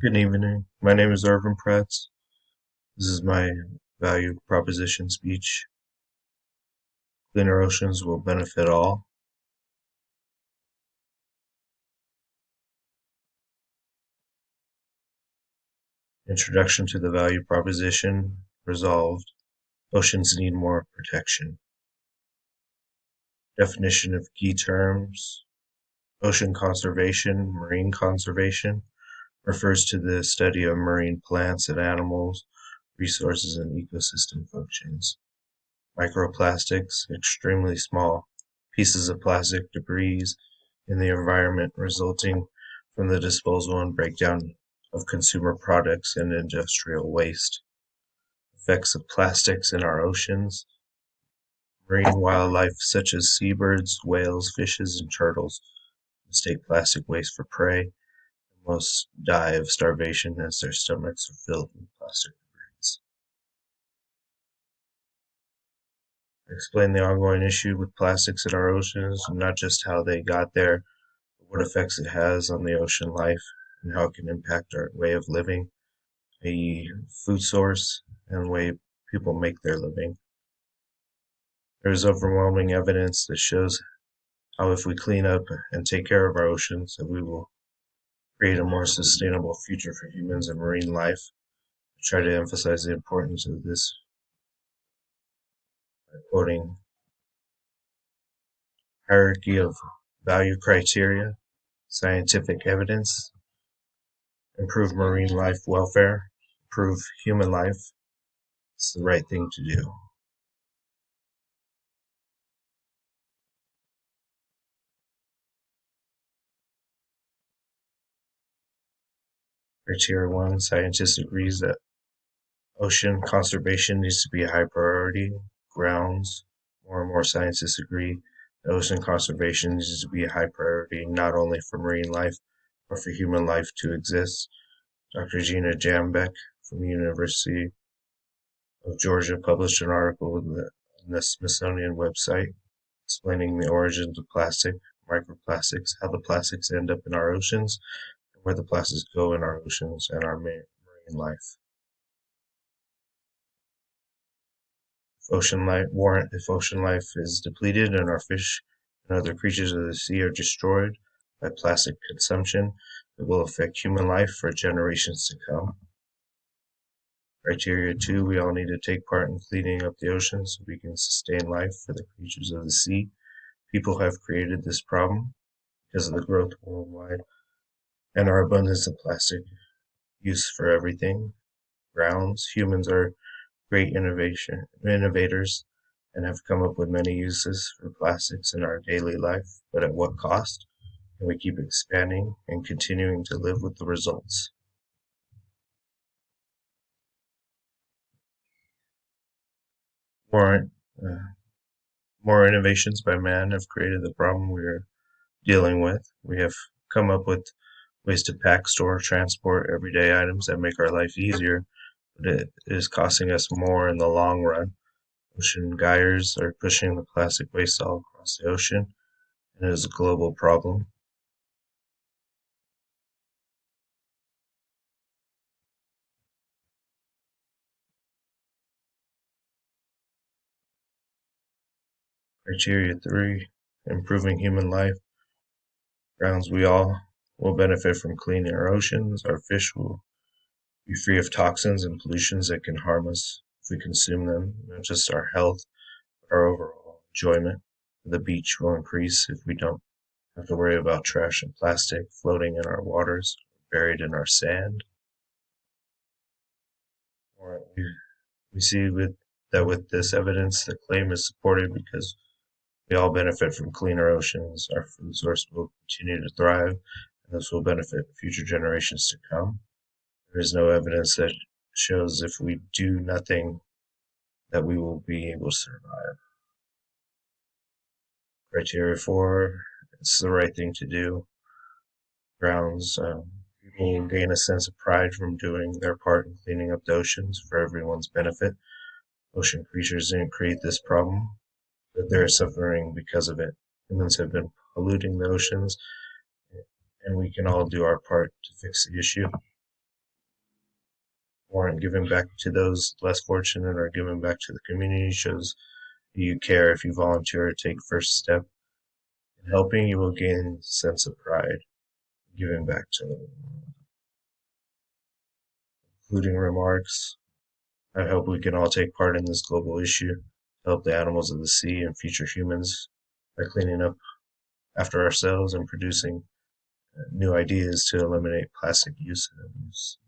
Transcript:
Good evening. My name is Irvin Pretz. This is my value proposition speech. Cleaner oceans will benefit all. Introduction to the value proposition. Resolved. Oceans need more protection. Definition of key terms. Ocean conservation, marine conservation, refers to the study of marine plants and animals, resources, and ecosystem functions. Microplastics, extremely small pieces of plastic debris in the environment resulting from the disposal and breakdown of consumer products and industrial waste. Effects of plastics in our oceans. Marine wildlife such as seabirds, whales, fishes, and turtles mistake plastic waste for prey. Most die of starvation as their stomachs are filled with plastic debris. Explain the ongoing issue with plastics in our oceans, not just how they got there, but what effects it has on the ocean life and how it can impact our way of living, i.e., food source, and the way people make their living. There is overwhelming evidence that shows how if we clean up and take care of our oceans, that we will create a more sustainable future for humans and marine life. I try to emphasize the importance of this by quoting hierarchy of value criteria, scientific evidence, improve marine life welfare, improve human life. It's the right thing to do. Criteria 1, scientists agrees that ocean conservation needs to be a high priority. Grounds, more and more scientists agree that ocean conservation needs to be a high priority not only for marine life, but for human life to exist. Dr. Gina Jambeck from the University of Georgia published an article on the Smithsonian website explaining the origins of plastic, microplastics, how the plastics end up in our oceans, and where the plastics go in our oceans and our marine life. If ocean life is depleted and our fish and other creatures of the sea are destroyed by plastic consumption, it will affect human life for generations to come. Criteria 2, we all need to take part in cleaning up the oceans so we can sustain life for the creatures of the sea. People have created this problem because of the growth worldwide and our abundance of plastic use for everything. Grounds, humans are great innovators and have come up with many uses for plastics in our daily life, but at what cost? And we keep expanding and continuing to live with the results. More, uh, more innovations by man have created the problem we are dealing with. We have come up with ways to pack, store, transport everyday items that make our life easier, but it is costing us more in the long run. Ocean gyres are pushing the plastic waste all across the ocean, and it is a global problem. Criteria 3, improving human life. Grounds, we all will benefit from cleaning our oceans. Our fish will be free of toxins and pollutions that can harm us if we consume them. Not just our health, but our overall enjoyment. The beach will increase if we don't have to worry about trash and plastic floating in our waters, buried in our sand. Or we see that with this evidence, the claim is supported because we all benefit from cleaner oceans. Our food source will continue to thrive, and this will benefit future generations to come. There is no evidence that shows if we do nothing that we will be able to survive. Criteria 4, it's the right thing to do. Grounds, people will gain a sense of pride from doing their part in cleaning up the oceans for everyone's benefit. Ocean creatures didn't create this problem, but they're suffering because of it. Humans have been polluting the oceans, and we can all do our part to fix the issue. warrant giving back to those less fortunate or giving back to the community shows you care. If you volunteer or take first step in helping, you will gain a sense of pride giving back to them. Concluding remarks. I hope we can all take part in this global issue to help the animals of the sea and future humans by cleaning up after ourselves and producing new ideas to eliminate plastic use and abuse.